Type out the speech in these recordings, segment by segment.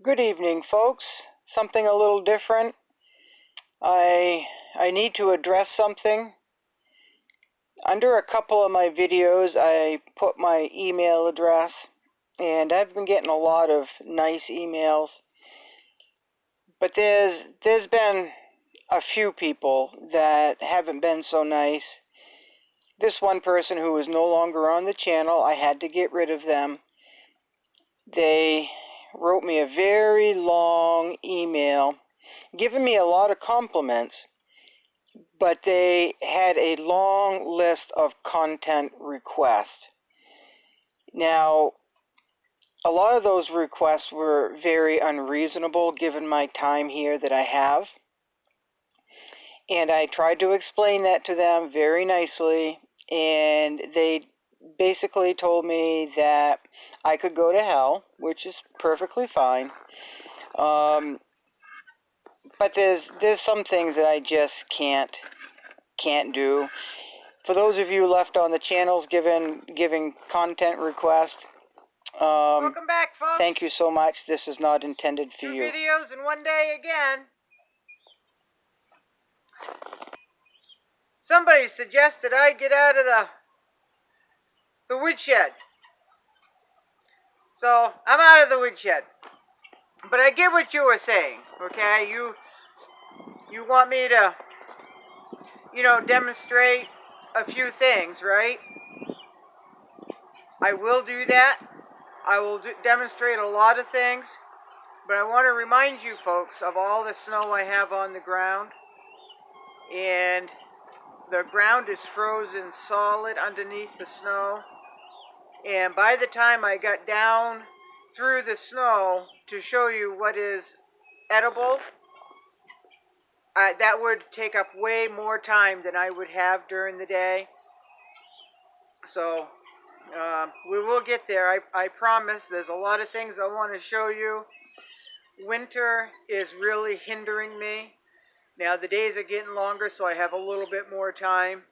Good evening, folks. Something a little different. I need to address something. Under a couple of my videos, I put my email address, and I've been getting a lot of nice emails. But there's been a few people that haven't been so nice. This one person who is no longer on the channel, I had to get rid of them. They wrote me a very long email giving me a lot of compliments, but they had a long list of content requests. Now, a lot of those requests were very unreasonable given my time here that I have. And I tried to explain that to them very nicely, and they basically told me that I could go to hell, which is perfectly fine. But there's some things that I just can't do. For those of you left on the channels giving content requests, welcome back, folks. Thank you so much. This is not intended for you. 2 videos in one day again. Somebody suggested I get out of the woodshed. So I'm out of the woodshed. But I get what you were saying, okay? You want me to, demonstrate a few things, right? I will do that. I will demonstrate a lot of things. But I want to remind you folks of all the snow I have on the ground. And the ground is frozen solid underneath the snow. And by the time I got down through the snow to show you what is edible, that would take up way more time than I would have during the day. So we will get there. I promise. There's a lot of things I want to show you. Winter is really hindering me. Now the days are getting longer, so I have a little bit more time.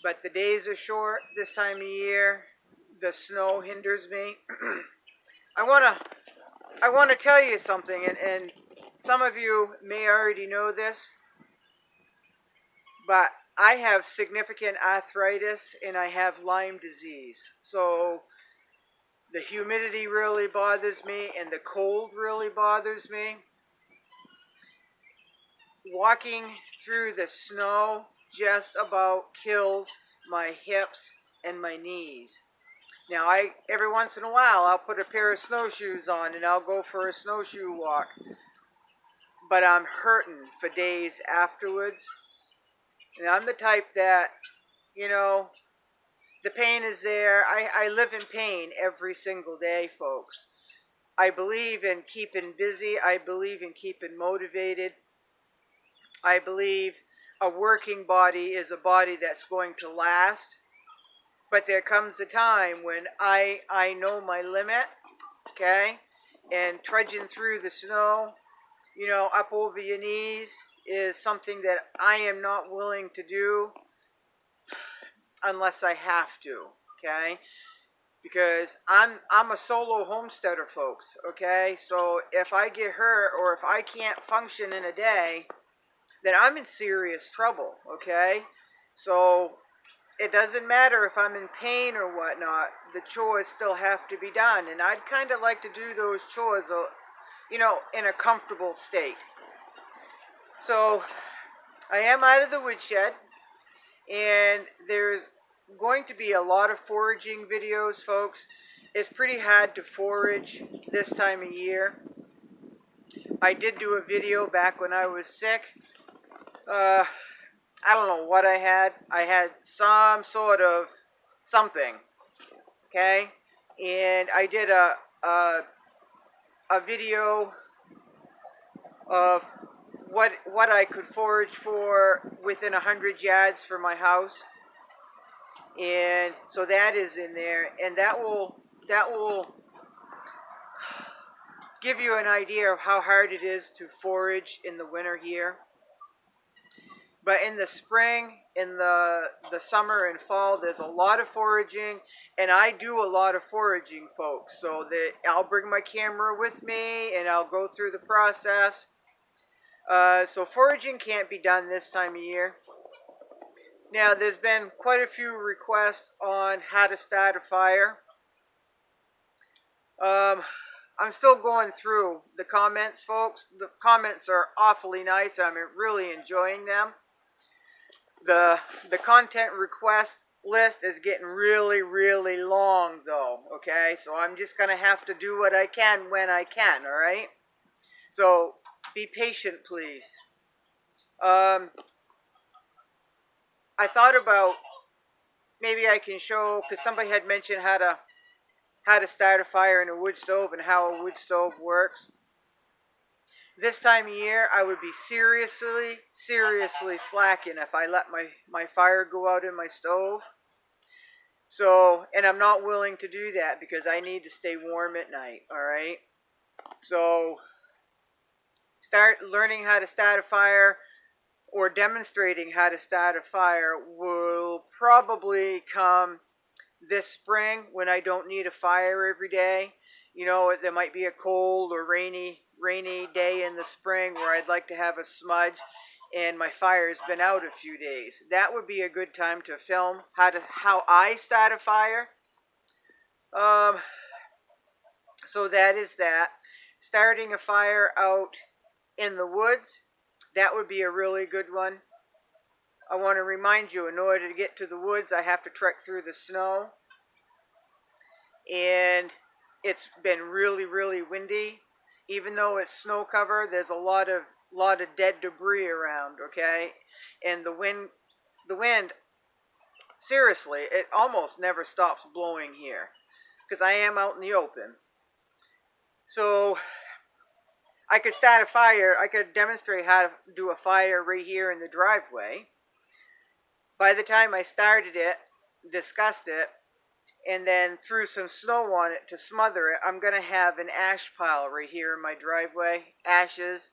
But the days are short this time of year. The snow hinders me. I want to tell you something, and some of you may already know this, but I have significant arthritis and I have Lyme disease. So the humidity really bothers me and the cold really bothers me. Walking through the snow just about kills my hips and my knees. Now, every once in a while, I'll put a pair of snowshoes on and I'll go for a snowshoe walk. But I'm hurting for days afterwards. And I'm the type that, the pain is there. I live in pain every single day, folks. I believe in keeping busy. I believe in keeping motivated. I believe a working body is a body that's going to last. But there comes a time when I know my limit, okay? And trudging through the snow, up over your knees is something that I am not willing to do unless I have to, okay? Because I'm a solo homesteader, folks, okay? So if I get hurt or if I can't function in a day, then I'm in serious trouble, okay? So it doesn't matter if I'm in pain or whatnot, the chores still have to be done. And I'd kind of like to do those chores, in a comfortable state. So I am out of the woodshed, and there's going to be a lot of foraging videos, folks. It's pretty hard to forage this time of year. I did do a video back when I was sick. I don't know what I had. I had some sort of something, okay? And I did a video of what I could forage for within 100 yards from my house. And so that is in there, and that will give you an idea of how hard it is to forage in the winter here. But in the spring, in the summer and fall, there's a lot of foraging, and I do a lot of foraging, folks. So that I'll bring my camera with me, and I'll go through the process. So foraging can't be done this time of year. Now, there's been quite a few requests on how to start a fire. I'm still going through the comments, folks. The comments are awfully nice. I'm really enjoying them. The content request list is getting really, really long, though, okay? So I'm just going to have to do what I can when I can, all right? So be patient, please. I thought about maybe I can show, because somebody had mentioned how to start a fire in a wood stove and how a wood stove works. This time of year, I would be seriously slacking if I let my fire go out in my stove. So, and I'm not willing to do that because I need to stay warm at night, all right? So, start learning how to start a fire or demonstrating how to start a fire will probably come this spring when I don't need a fire every day. You know, there might be a cold or rainy day in the spring where I'd like to have a smudge and my fire's been out a few days. That would be a good time to film how I start a fire. So that is that. Starting a fire out in the woods, that would be a really good one. I want to remind you, in order to get to the woods, I have to trek through the snow. And it's been really, really windy. Even though it's snow cover, there's a lot of dead debris around, okay? And the wind, seriously, it almost never stops blowing here because I am out in the open. So I could start a fire. I could demonstrate how to do a fire right here in the driveway. By the time I started it, discussed it, and then threw some snow on it to smother it, I'm going to have an ash pile right here in my driveway, ashes.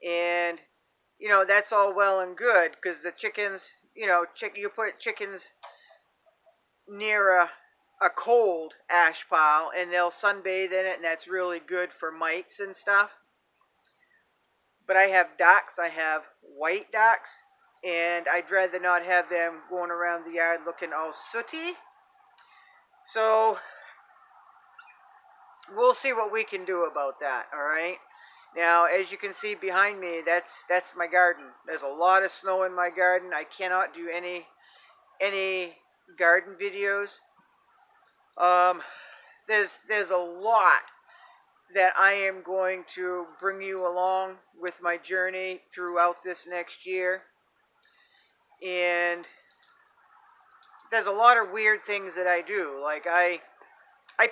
And, you know, that's all well and good because the chickens, you know, you put chickens near a cold ash pile and they'll sunbathe in it, and that's really good for mites and stuff. But I have ducks. I have white ducks, and I'd rather not have them going around the yard looking all sooty. So we'll see what we can do about that, all right? Now, as you can see behind me, that's my garden. There's a lot of snow in my garden. I cannot do any garden videos. There's a lot that I am going to bring you along with my journey throughout this next year. And there's a lot of weird things that I do. Like I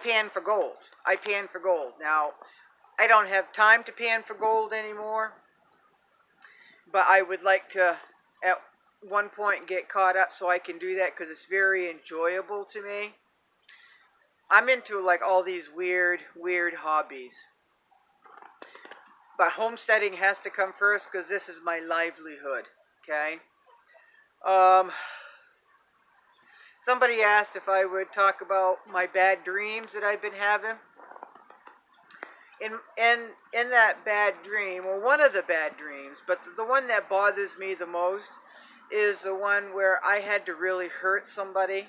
pan for gold. I pan for gold. Now, I don't have time to pan for gold anymore, but I would like to at one point get caught up so I can do that because it's very enjoyable to me. I'm into like all these weird hobbies. But homesteading has to come first because this is my livelihood, okay? Somebody asked if I would talk about my bad dreams that I've been having. In that bad dream, or one of the bad dreams, but the one that bothers me the most is the one where I had to really hurt somebody,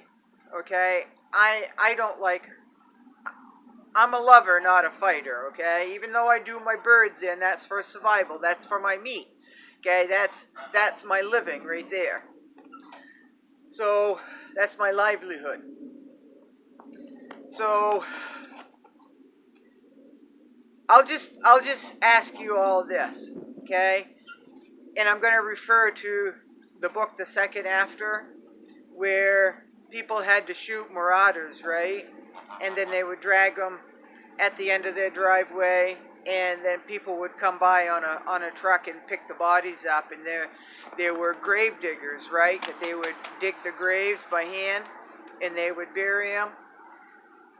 okay? I don't like, I'm a lover, not a fighter, okay? Even though I do my birds in, that's for survival, that's for my meat, okay? That's my living right there. So, that's my livelihood. So, I'll just ask you all this, okay? And I'm going to refer to the book The Second After, where people had to shoot marauders, right? And then they would drag them at the end of their driveway, and then people would come by on a truck and pick the bodies up. And there were grave diggers, right? That they would dig the graves by hand, and they would bury them.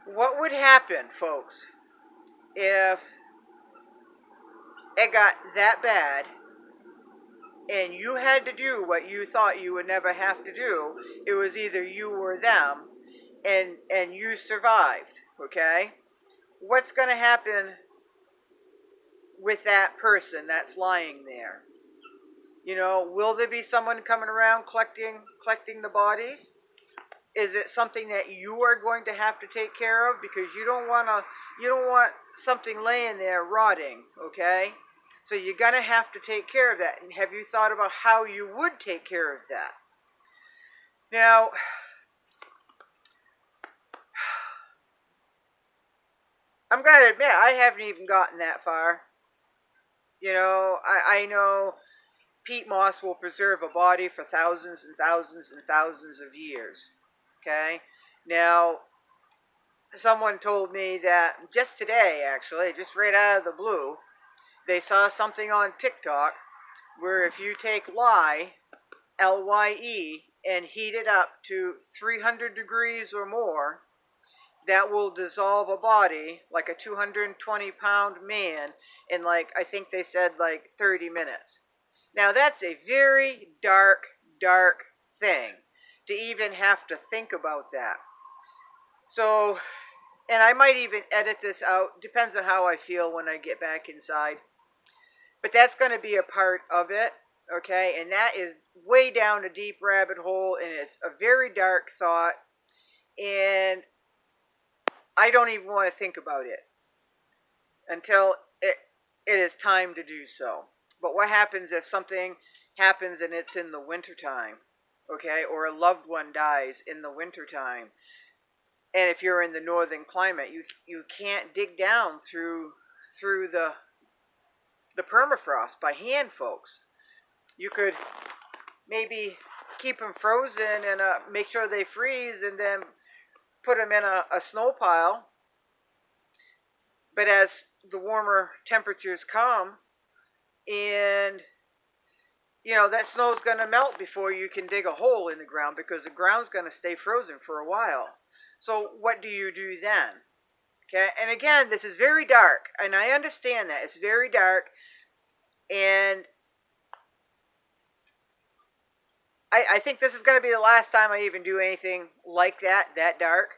What would happen, folks, if it got that bad and you had to do what you thought you would never have to do, it was either you or them, and you survived, okay? What's going to happen with that person that's lying there? You know, will there be someone coming around collecting the bodies? Is it something that you are going to have to take care of, because you don't want something laying there rotting, okay? So you're going to have to take care of that. And have you thought about how you would take care of that? Now, I'm going to admit, I haven't even gotten that far. You know, I know peat moss will preserve a body for thousands and thousands and thousands of years. Okay? Now, someone told me that just today, actually, just right out of the blue, they saw something on TikTok where if you take lye, Lye, and heat it up to 300 degrees or more, that will dissolve a body, like a 220-pound man, in, like, I think they said like 30 minutes. Now that's a very dark, dark thing to even have to think about that. So, and I might even edit this out, depends on how I feel when I get back inside. But that's going to be a part of it, okay? And that is way down a deep rabbit hole, and it's a very dark thought, and I don't even want to think about it until it is time to do so. But what happens if something happens and it's in the wintertime, okay? Or a loved one dies in the wintertime. And if you're in the northern climate, you can't dig down through the permafrost by hand, folks. You could maybe keep them frozen and make sure they freeze, and then put them in a snow pile. But as the warmer temperatures come, and you know, that snow's going to melt before you can dig a hole in the ground, because the ground's going to stay frozen for a while. So what do you do then? Okay, and again, this is very dark, and I understand that it's very dark, and I think this is going to be the last time I even do anything like that dark.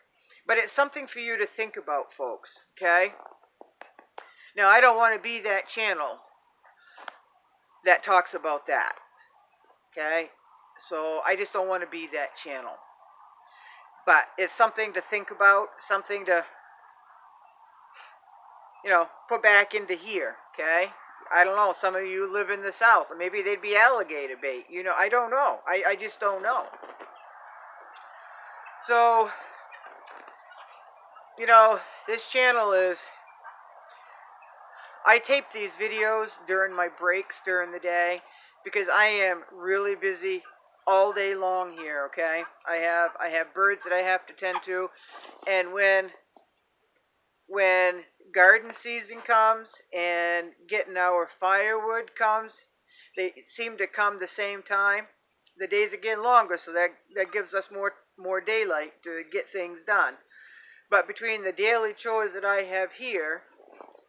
But it's something for you to think about, folks, okay? Now, I don't want to be that channel that talks about that, okay? So I just don't want to be that channel. But it's something to think about, something to, you know, put back into here, okay? I don't know, some of you live in the South, or maybe they'd be alligator bait. You know, I don't know. I just don't know. So, you know, this channel is, I tape these videos during my breaks during the day, because I am really busy all day long here, okay? I have birds that I have to tend to, and when garden season comes and getting our firewood comes, they seem to come the same time. The days are getting longer, so that gives us more daylight to get things done. But between the daily chores that I have here,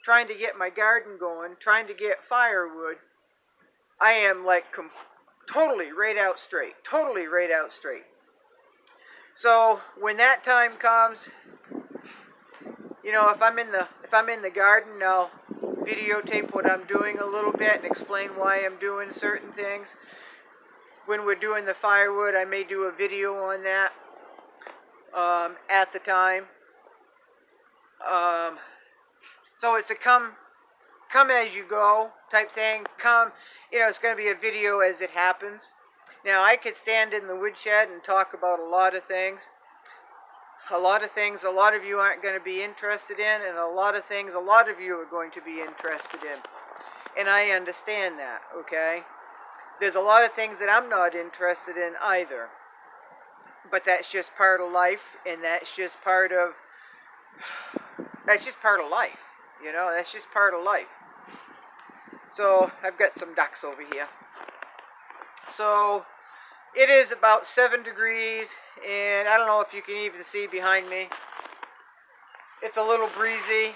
trying to get my garden going, trying to get firewood, I am like totally right out straight. So when that time comes, you know, if I'm in the garden, I'll videotape what I'm doing a little bit and explain why I'm doing certain things. When we're doing the firewood, I may do a video on that at the time. So it's a come as you go type thing. You know, it's going to be a video as it happens. Now, I could stand in the woodshed and talk about a lot of things. A lot of you aren't going to be interested in, and a lot of things a lot of you are going to be interested in. And I understand that, okay? There's a lot of things that I'm not interested in either. But that's just part of life, and that's just part of life. You know, that's just part of life. So, I've got some ducks over here. So, it is about 7 degrees, and I don't know if you can even see behind me. It's a little breezy,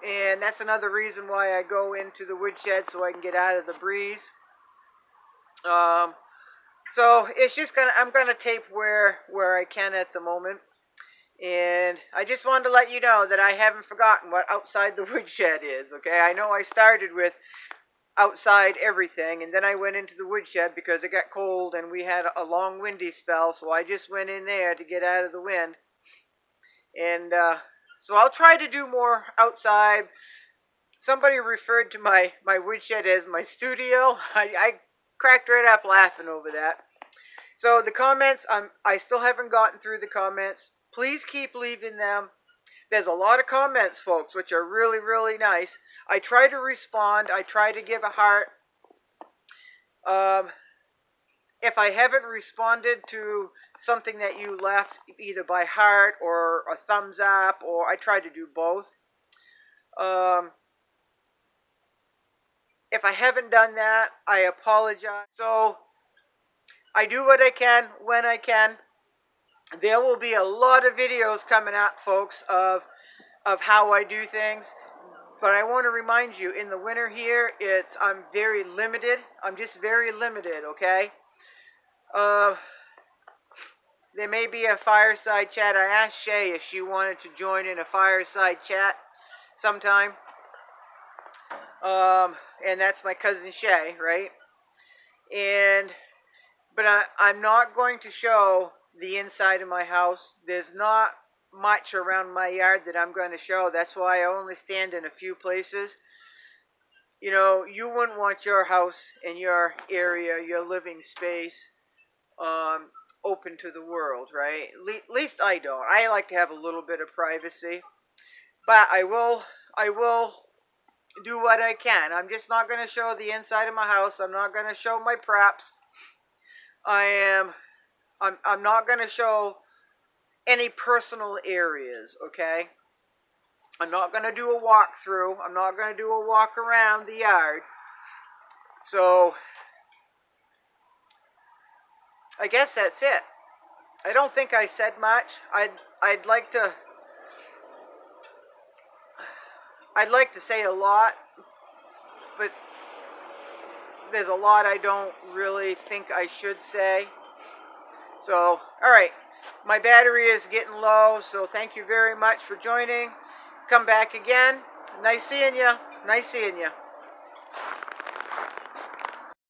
and that's another reason why I go into the woodshed, so I can get out of the breeze. So it's just I'm gonna tape where I can at the moment. And I just wanted to let you know that I haven't forgotten what outside the woodshed is, okay? I know I started with outside everything, and then I went into the woodshed because it got cold and we had a long windy spell, so I just went in there to get out of the wind. And so I'll try to do more outside. Somebody referred to my woodshed as my studio. I cracked right up laughing over that. So the comments, I still haven't gotten through the comments. Please keep leaving them. There's a lot of comments, folks, which are really, really nice. I try to respond. I try to give a heart. If I haven't responded to something that you left, either by heart or a thumbs up, or I try to do both. If I haven't done that, I apologize. So I do what I can when I can. There will be a lot of videos coming up, folks, of how I do things. But I want to remind you, in the winter here, I'm very limited. I'm just very limited, okay? There may be a fireside chat. I asked Shay if she wanted to join in a fireside chat sometime. And that's my cousin Shay, right? But I'm not going to show the inside of my house. There's not much around my yard that I'm going to show. That's why I only stand in a few places. You know, you wouldn't want your house and your area, your living space, open to the world, right? At least I don't. I like to have a little bit of privacy. But I will do what I can. I'm just not going to show the inside of my house. I'm not going to show my props. I'm not going to show any personal areas, okay? I'm not going to do a walkthrough. I'm not going to do a walk around the yard. So I guess that's it. I don't think I said much. I'd like to say a lot, but there's a lot I don't really think I should say. So, all right. My battery is getting low, so thank you very much for joining. Come back again. Nice seeing you. Nice seeing you.